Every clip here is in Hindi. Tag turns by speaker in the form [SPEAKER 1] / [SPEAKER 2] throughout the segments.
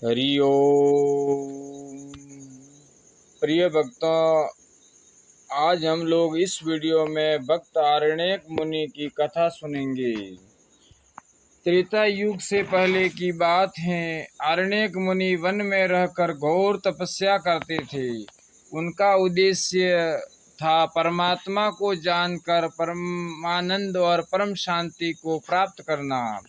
[SPEAKER 1] हरि ओम। प्रिय भक्तों, आज हम लोग इस वीडियो में भक्त आरण्यक मुनि की कथा सुनेंगे। त्रेता युग से पहले की बात है। आरण्यक मुनि वन में रहकर घोर तपस्या करते थे। उनका उद्देश्य था परमात्मा को जानकर परमानंद और परम शांति को प्राप्त करना,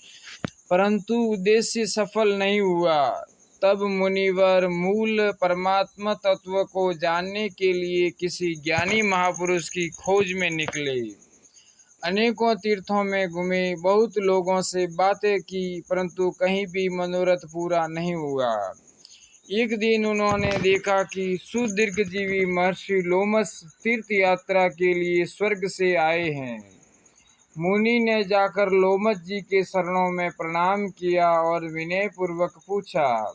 [SPEAKER 1] परंतु उद्देश्य सफल नहीं हुआ। तब मुनिवर मूल परमात्मा तत्व को जानने के लिए किसी ज्ञानी महापुरुष की खोज में निकले। अनेकों तीर्थों में घूमे, बहुत लोगों से बातें की, परंतु कहीं भी मनोरथ पूरा नहीं हुआ। एक दिन उन्होंने देखा कि सुदीर्घजीवी महर्षि लोमस तीर्थ यात्रा के लिए स्वर्ग से आए हैं। मुनि ने जाकर लोमस जी के शरणों में प्रणाम किया और विनय पूर्वक पूछा,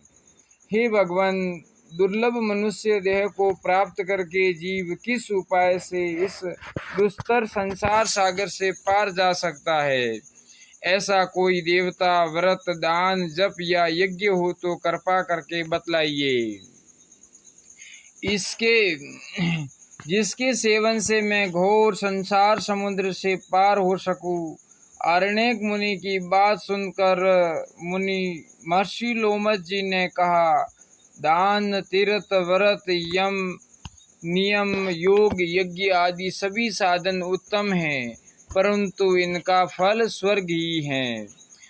[SPEAKER 1] हे भगवान, दुर्लभ मनुष्य देह को प्राप्त करके जीव किस उपाय से इस दुस्तर संसार सागर से पार जा सकता है? ऐसा कोई देवता, व्रत, दान, जप या यज्ञ हो तो कृपा करके बतलाइए, जिसके सेवन से मैं घोर संसार समुद्र से पार हो सकूं। आरण्यक मुनि की बात सुनकर मुनि महर्षि लोमस जी ने कहा, दान, तीर्थ, व्रत, यम, नियम, योग, यज्ञ आदि सभी साधन उत्तम हैं, परंतु इनका फल स्वर्ग ही है।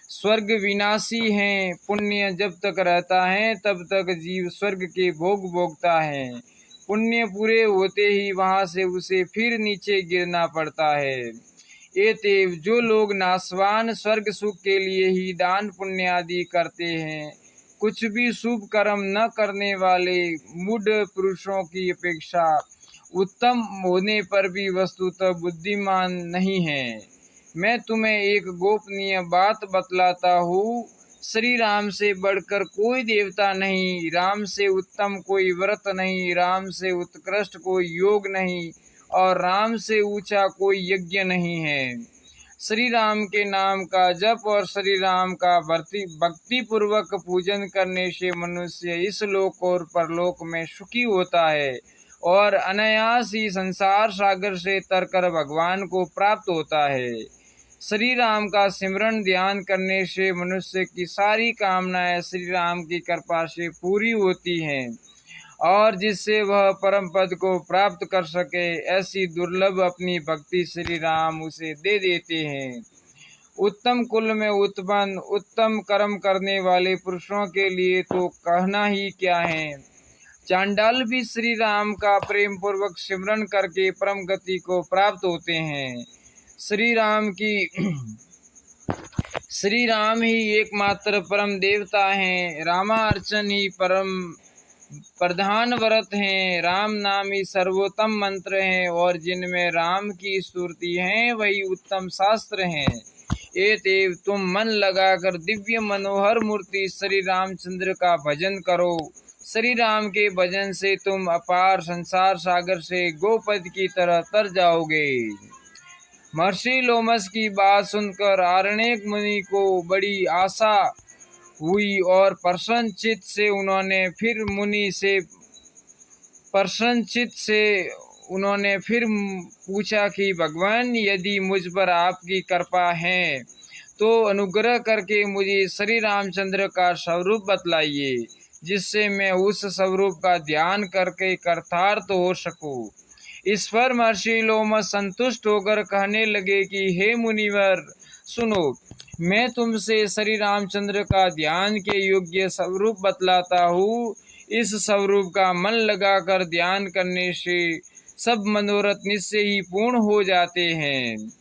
[SPEAKER 1] स्वर्ग विनाशी है। पुण्य जब तक रहता है तब तक जीव स्वर्ग के भोग भोगता है। पुण्य पूरे होते ही वहां से उसे फिर नीचे गिरना पड़ता है। एतेव जो लोग नाशवान स्वर्ग सुख के लिए ही दान पुण्य आदि करते हैं, कुछ भी शुभ कर्म न करने वाले मूढ़ पुरुषों की अपेक्षा उत्तम होने पर भी वस्तुतः बुद्धिमान नहीं है। मैं तुम्हें एक गोपनीय बात बतलाता हूँ। श्री राम से बढ़कर कोई देवता नहीं, राम से उत्तम कोई व्रत नहीं, राम से उत्कृष्ट कोई योग नहीं और राम से ऊंचा कोई यज्ञ नहीं है। श्री राम के नाम का जप और श्री राम का भक्ति पूर्वक पूजन करने से मनुष्य इस लोक और परलोक में सुखी होता है और अनायास ही संसार सागर से तरकर भगवान को प्राप्त होता है। श्री राम का सिमरन ध्यान करने से मनुष्य की सारी कामनाएं श्री राम की कृपा से पूरी होती हैं और जिससे वह परम पद को प्राप्त कर सके, ऐसी दुर्लभ अपनी भक्ति श्री राम उसे दे देते हैं। उत्तम कुल में उत्पन्न उत्तम कर्म करने वाले पुरुषों के लिए तो कहना ही क्या है। चांडाल भी श्री राम का प्रेम पूर्वक सिमरन करके परम गति को प्राप्त होते हैं। श्री राम ही एकमात्र परम देवता हैं। रामार्चन ही परम प्रधान व्रत हैं। राम नाम ही सर्वोत्तम मंत्र हैं और जिनमें राम की स्तुति है वही उत्तम शास्त्र हैं। एतेव तुम मन लगाकर दिव्य मनोहर मूर्ति श्री रामचंद्र का भजन करो। श्री राम के भजन से तुम अपार संसार सागर से गोपद की तरह तर जाओगे। महर्षि लोमस की बात सुनकर आरण्यक मुनि को बड़ी आशा हुई और प्रसन्न चित्त से उन्होंने फिर पूछा कि भगवान, यदि मुझ पर आपकी कृपा है तो अनुग्रह करके मुझे श्री रामचंद्र का स्वरूप बतलाइए, जिससे मैं उस स्वरूप का ध्यान करके कृतार्थ हो सकूं। इस पर महर्षि लोमस संतुष्ट होकर कहने लगे कि हे मुनिवर, सुनो, मैं तुमसे श्री रामचंद्र का ध्यान के योग्य स्वरूप बतलाता हूँ। इस स्वरूप का मन लगाकर ध्यान करने से सब मनोरथ निश्चय ही पूर्ण हो जाते हैं।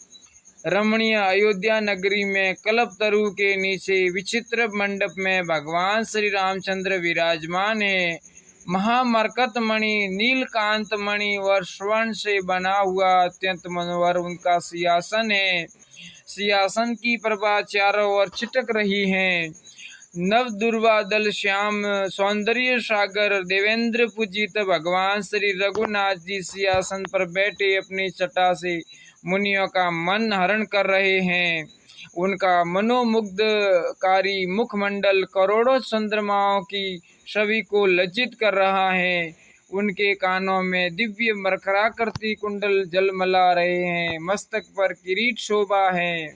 [SPEAKER 1] रमणीय अयोध्या नगरी में कल्पतरु के नीचे विचित्र मंडप में भगवान श्री रामचंद्र विराजमान है। महामरकत मणि, नीलकांत मणि और स्वर्ण से बना हुआ अत्यंत मनोहर उनका सिंहासन है। सिंहासन की प्रभा चारों ओर छिटक रही है। नव दुर्वादल श्याम सौंदर्य सागर देवेंद्र पूजित भगवान श्री रघुनाथ जी सिंहासन पर बैठे अपनी छटा से मुनियों का मन हरण कर रहे हैं उनका मनोमुग्धकारी मुखमंडल करोड़ों चंद्रमाओं की छवि को लज्जित कर रहा है। उनके कानों में दिव्य मरकराकृति कुंडल जलमला रहे हैं। मस्तक पर किरीट शोभा है।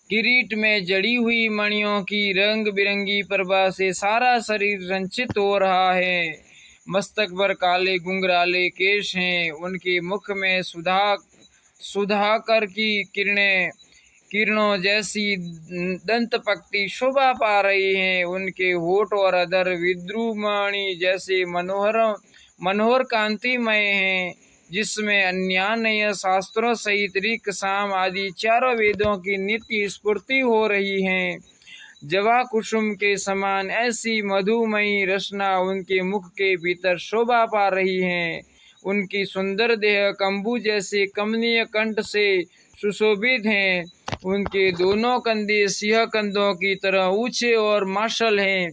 [SPEAKER 1] किरीट में जड़ी हुई मणियों की रंग बिरंगी प्रभा से सारा शरीर रंजित हो रहा है। मस्तक पर काले घुंघराले केश हैं। उनके मुख में सुधाकर की किरणों जैसी दंत पंक्ति शोभा पा रही हैं। उनके होठ और अधर विद्रुमणि जैसे मनोहर कांतिमय हैं, जिसमें अन्यान्य शास्त्रों सहित ऋक् साम आदि चारों वेदों की नित्य स्फूर्ति हो रही है। जवा कुसुम के समान ऐसी मधुमयी रचना उनके मुख के भीतर शोभा पा रही है। उनकी सुंदर देह कंबू जैसे कमनीय कंठ से सुशोभित हैं। उनके दोनों कंधे सिंह कंधों की तरह ऊंचे और मार्शल हैं।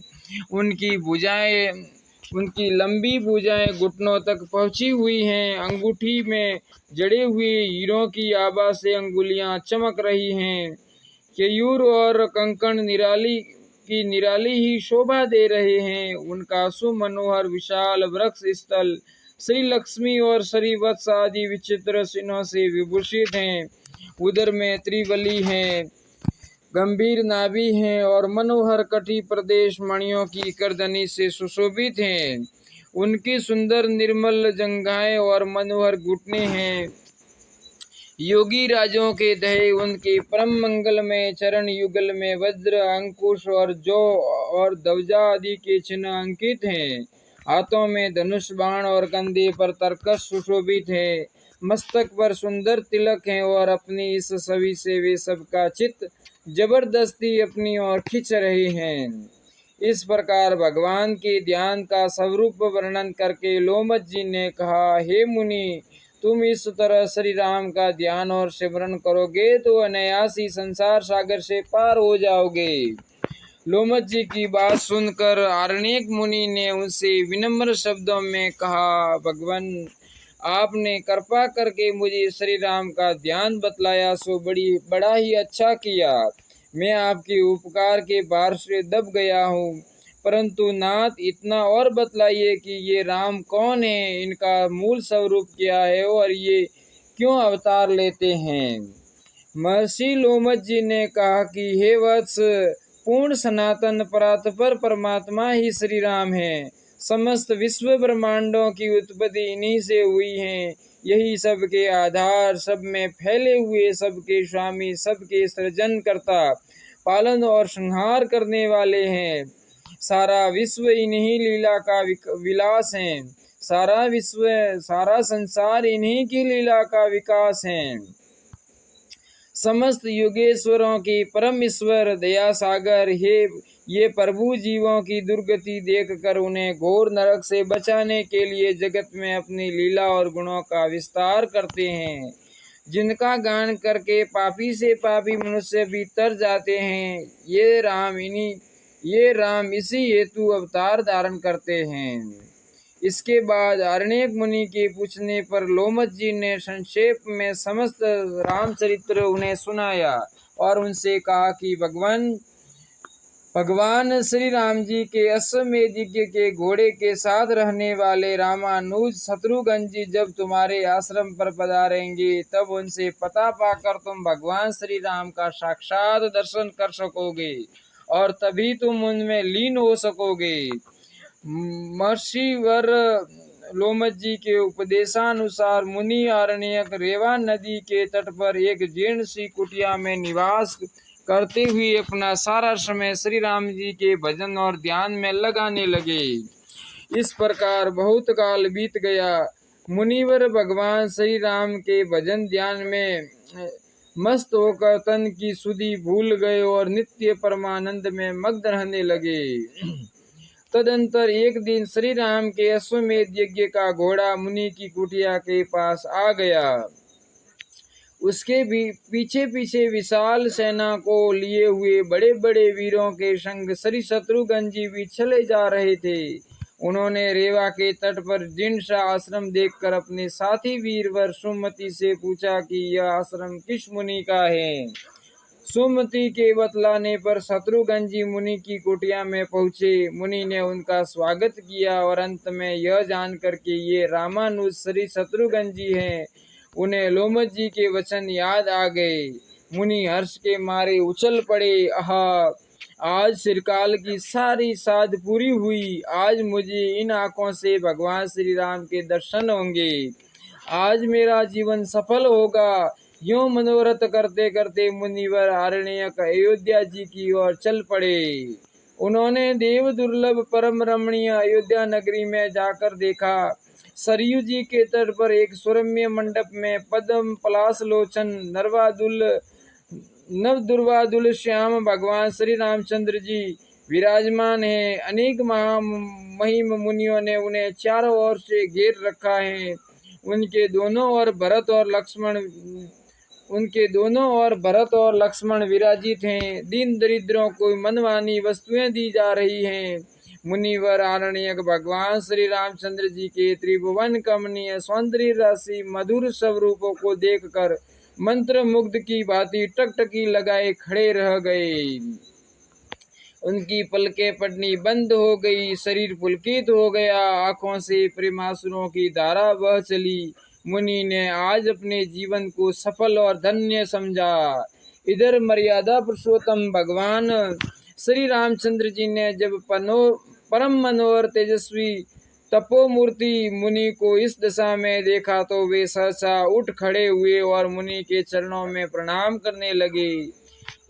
[SPEAKER 1] उनकी लंबी भुजाएं घुटनों तक पहुंची हुई हैं। अंगूठी में जड़े हुए हीरों की आभा से अंगुलियां चमक रही हैं। केयूर और कंकण निराली ही शोभा दे रहे हैं। उनका सुमनोहर विशाल वृक्ष स्थल श्री लक्ष्मी और श्री वत्स आदि विचित्र चिन्हों से विभूषित हैं। उदर में त्रिवली हैं, गंभीर नाभि हैं और मनोहर कटी प्रदेश मणियों की करदनी से सुशोभित हैं। उनकी सुंदर निर्मल जंघाएं और मनोहर घुटने हैं। योगी राजों के दहे उनके परम मंगल में चरण युगल में वज्र, अंकुश और जौ और ध्वजा आदि के चिन्ह अंकित हैं। हाथों में धनुष बाण और कंधे पर तरकस सुशोभित है। मस्तक पर सुंदर तिलक हैं और अपनी इस छवि से वे सबका चित्त जबरदस्ती अपनी ओर खींच रहे हैं। इस प्रकार भगवान के ध्यान का स्वरूप वर्णन करके लोमश जी ने कहा, हे मुनि, तुम इस तरह श्री राम का ध्यान और सिमरन करोगे तो अनायास ही संसार सागर से पार हो जाओगे। लोमश जी की बात सुनकर आरण्यक मुनि ने उनसे विनम्र शब्दों में कहा, भगवान, आपने कृपा करके मुझे श्री राम का ध्यान बतलाया सो बड़ा ही अच्छा किया। मैं आपके उपकार के भार से दब गया हूँ, परंतु नाथ, इतना और बतलाइए कि ये राम कौन है, इनका मूल स्वरूप क्या है और ये क्यों अवतार लेते हैं। महर्षि लोमश जी ने कहा कि हे वत्स, पूर्ण सनातन परात्पर परमात्मा ही श्री राम है। समस्त विश्व ब्रह्मांडों की उत्पत्ति इन्हीं से हुई है। यही सबके आधार, सब में फैले हुए, सबके स्वामी, सबके सृजनकर्ता, पालन और संहार करने वाले हैं। सारा विश्व इन्हीं लीला का विलास है। सारा संसार इन्हीं की लीला का विकास है। समस्त युगेश्वरों के परम ईश्वर दया सागर हे, ये प्रभु जीवों की दुर्गति देखकर उन्हें घोर नरक से बचाने के लिए जगत में अपनी लीला और गुणों का विस्तार करते हैं, जिनका गान करके पापी से पापी मनुष्य भी तर जाते हैं। ये राम इसी हेतु अवतार धारण करते हैं। इसके बाद आरण्यक मुनि के पूछने पर लोमश जी ने संक्षेप में समस्त रामचरित्र उन्हें सुनाया और उनसे कहा कि भगवान श्री राम जी के अश्वमेध यज्ञ के घोड़े के साथ रहने वाले रामानुज शत्रुघ्न जी जब तुम्हारे आश्रम पर पधारेंगे, तब उनसे पता पाकर तुम भगवान श्री राम का साक्षात दर्शन कर सकोगे और तभी तुम उनमें लीन हो सकोगे। महर्षि वर लोमश जी के उपदेशानुसार मुनि आरण्यक रेवा नदी के तट पर एक जीर्ण सी कुटिया में निवास करते हुए अपना सारा समय श्री राम जी के भजन और ध्यान में लगाने लगे। इस प्रकार बहुत काल बीत गया। मुनिवर भगवान श्री राम के भजन ध्यान में मस्त होकर तन की सुधि भूल गए और नित्य परमानंद में मग्न रहने लगे। तदंतर एक दिन श्री राम के अश्वमेध यज्ञ का घोड़ा मुनि की कुटिया के पास आ गया। उसके भी पीछे पीछे विशाल सेना को लिए हुए बड़े बड़े वीरों के संग श्री शत्रुघ्न जी भी चले जा रहे थे। उन्होंने रेवा के तट पर जीर्ण सा आश्रम देखकर अपने साथी वीरवर सुमति से पूछा कि यह आश्रम किस मुनि का है। सुमति के बतलाने पर शत्रुघ्न जी मुनि की कुटिया में पहुँचे। मुनि ने उनका स्वागत किया और अंत में यह जानकर के ये रामानुज श्री शत्रुघ्न जी हैं, उन्हें लोमज जी के वचन याद आ गए। मुनि हर्ष के मारे उछल पड़े। आहा, आज चिरकाल की सारी साध पूरी हुई। आज मुझे इन आंखों से भगवान श्री राम के दर्शन होंगे। आज मेरा जीवन सफल होगा। यूं मनोरथ करते करते मुनिवर आरण्यक अयोध्या जी की ओर चल पड़े। उन्होंने देव दुर्लभ परम रमणीय अयोध्या नगरी में जाकर देखा। सरयू जी के तट पर एक सुरम्य मंडप में पद्म पलाश लोचन नव दुर्वादुल श्याम भगवान श्री रामचंद्र जी विराजमान हैं। अनेक महामहिम मुनियों ने उन्हें चारों ओर से घेर रखा है। उनके दोनों ओर भरत और लक्ष्मण विराजित हैं। दीन दरिद्रों को मनमानी वस्तुएं दी जा रही हैं। मुनिवर आरण्यक भगवान श्री रामचंद्र जी के त्रिभुवन कमनीय सौंदर्य राशि मधुर स्वरूपों को देखकर मंत्र मुग्ध की भांति टकटकी लगाए खड़े रह गए। उनकी पलकें पड़नी बंद हो गई, शरीर पुलकित हो गया, आंखों से प्रेमासुरों की धारा बह चली। मुनि ने आज अपने जीवन को सफल और धन्य समझा। इधर मर्यादा पुरुषोत्तम भगवान श्री रामचंद्र जी ने जब परम मनोहर तेजस्वी तपोमूर्ति मुनि को इस दशा में देखा तो वे सहसा उठ खड़े हुए और मुनि के चरणों में प्रणाम करने लगे।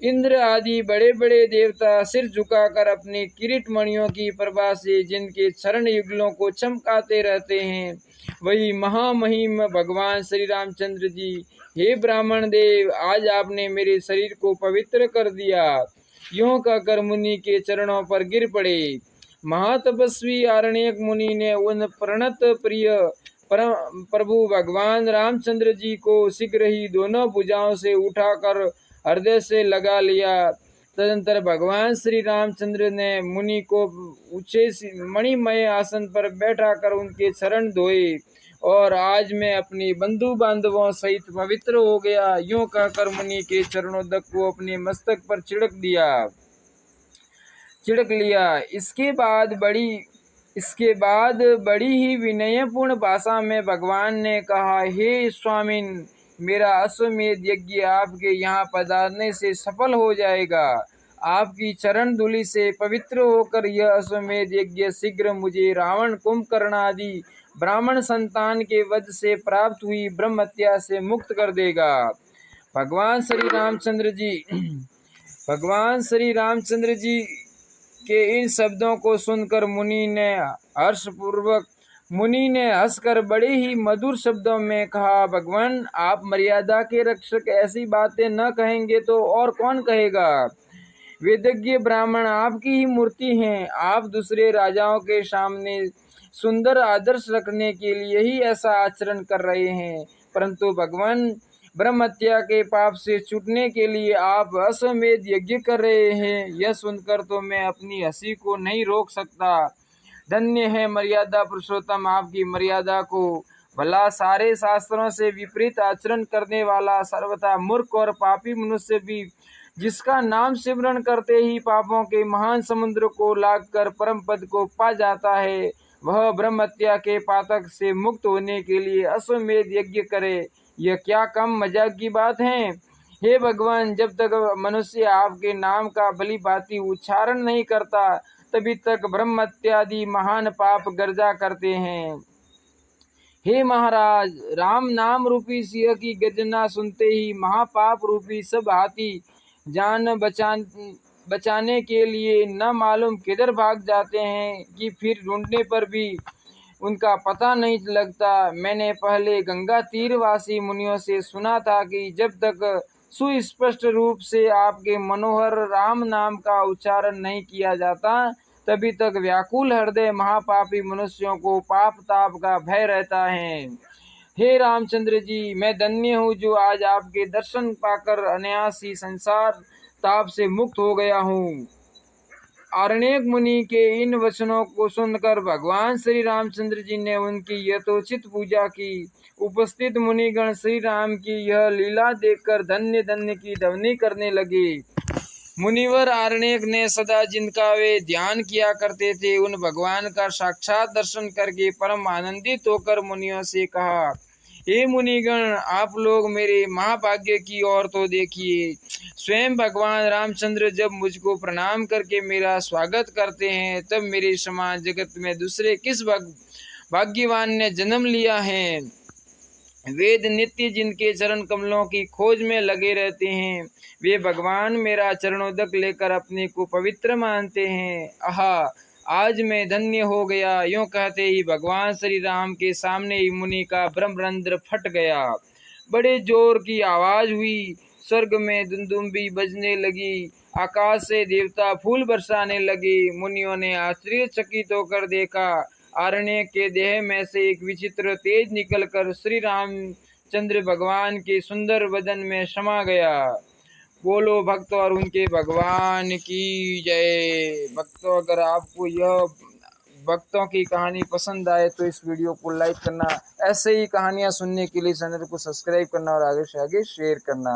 [SPEAKER 1] इंद्र आदि बड़े बड़े देवता सिर झुकाकर अपनी किरीट मणियों की प्रभा से जिनके चरण युगलों को चमकाते रहते हैं, वही महामहिम भगवान श्री रामचंद्र जी, हे ब्राह्मण देव, आज आपने मेरे शरीर को पवित्र कर दिया। यूं कहकर मुनि के चरणों पर गिर पड़े। महातपस्वी आरण्यक मुनि ने उन प्रणत प्रिय प्रभु भगवान रामचंद्र जी को शीघ्र ही दोनों भुजाओं से उठाकर हृदय से लगा लिया। तदंतर भगवान श्री रामचंद्र ने मुनि को ऊंचे मणिमय आसन पर बैठा कर उनके चरण धोए और आज मैं अपनी बंधु बांधवों सहित पवित्र हो गया। यूं कहकर मुनि के चरणोदक को अपने मस्तक पर छिड़क लिया। इसके बाद बड़ी ही विनयपूर्ण भाषा में भगवान ने कहा, हे स्वामिन, मेरा अश्वमेध यज्ञ आपके यहाँ पधारने से सफल हो जाएगा। आपकी चरण धूलि से पवित्र होकर यह अश्वमेध यज्ञ शीघ्र मुझे रावण, कुंभकर्ण आदि ब्राह्मण संतान के वध से प्राप्त हुई ब्रह्म हत्या से मुक्त कर देगा। भगवान श्री रामचंद्र जी के इन शब्दों को सुनकर मुनि ने हंसकर बड़े ही मधुर शब्दों में कहा, भगवान, आप मर्यादा के रक्षक ऐसी बातें न कहेंगे तो और कौन कहेगा। वेदज्ञ ब्राह्मण आपकी ही मूर्ति हैं। आप दूसरे राजाओं के सामने सुंदर आदर्श रखने के लिए ही ऐसा आचरण कर रहे हैं, परंतु भगवान, ब्रह्म हत्या के पाप से छूटने के लिए आप अश्वमेध यज्ञ कर रहे हैं। यह सुनकर तो मैं अपनी हंसी को नहीं रोक सकता। धन्य है मर्यादा पुरुषोत्तम आपकी मर्यादा को। भला सारे शास्त्रों से विपरीत आचरण करने वाला सर्वथा मूर्ख और पापी मनुष्य भी, जिसका नाम सिमरण करते ही पापों के महान समुद्र को लागकर परम पद को पा जाता है, वह ब्रह्म हत्या के पातक से मुक्त होने के लिए अश्वमेध यज्ञ करे। यह क्या कम मजाक की बात है। हे भगवान, जब तक मनुष्य आपके नाम का भली भांति उच्चारण नहीं करता, तभी तक ब्रह्म हत्यादि महान पाप गर्जा करते हैं। हे महाराज, राम नाम रूपी सिंह की गर्जना सुनते ही महापाप रूपी सब हाथी जान बचाने के लिए न मालूम किधर भाग जाते हैं कि फिर ढूंढने पर भी उनका पता नहीं लगता। मैंने पहले गंगा तीरवासी मुनियों से सुना था कि जब तक सुस्पष्ट रूप से आपके मनोहर राम नाम का उच्चारण नहीं किया जाता, तभी तक व्याकुल हृदय महापापी मनुष्यों को पाप ताप का भय रहता है। हे रामचंद्र जी, मैं धन्य हूँ जो आज आपके दर्शन पाकर अनायास ही संसार ताप से मुक्त हो गया हूँ। आरण्यक मुनि के इन वचनों को सुनकर भगवान श्री रामचंद्र जी ने उनकी यथोचित पूजा की। उपस्थित मुनिगण श्री राम की यह लीला देखकर धन्य धन्य की ध्वनि करने लगे। मुनिवर आरण्यक ने सदा जिनका वे ध्यान किया करते थे, उन भगवान का साक्षात दर्शन करके परम आनंदित होकर मुनियों से कहा, हे मुनिगण, आप लोग मेरे महाभाग्य की ओर तो देखिए। स्वयं भगवान रामचंद्र जब मुझको प्रणाम करके मेरा स्वागत करते हैं, तब मेरे समान जगत में दूसरे किस भाग्यवान ने जन्म लिया है। वेद नित्य जिनके चरण कमलों की खोज में लगे रहते हैं, वे भगवान मेरा चरणोदक लेकर अपने को पवित्र मानते हैं। आहा, आज मैं धन्य हो गया। यूं कहते ही भगवान श्री राम के सामने ही मुनि का ब्रह्मरंध्र फट गया। बड़े जोर की आवाज हुई, स्वर्ग में दुंदुम्बी बजने लगी, आकाश से देवता फूल बरसाने लगे। मुनियों ने आश्चर्यचकित होकर देखा, आरण्य के देह में से एक विचित्र तेज निकलकर श्री रामचंद्र भगवान के सुंदर बदन में समा गया। बोलो भक्तों और उनके भगवान की जय। भक्तों, अगर आपको यह भक्तों की कहानी पसंद आए तो इस वीडियो को लाइक करना, ऐसे ही कहानियां सुनने के लिए चैनल को सब्सक्राइब करना और आगे से आगे शेयर करना।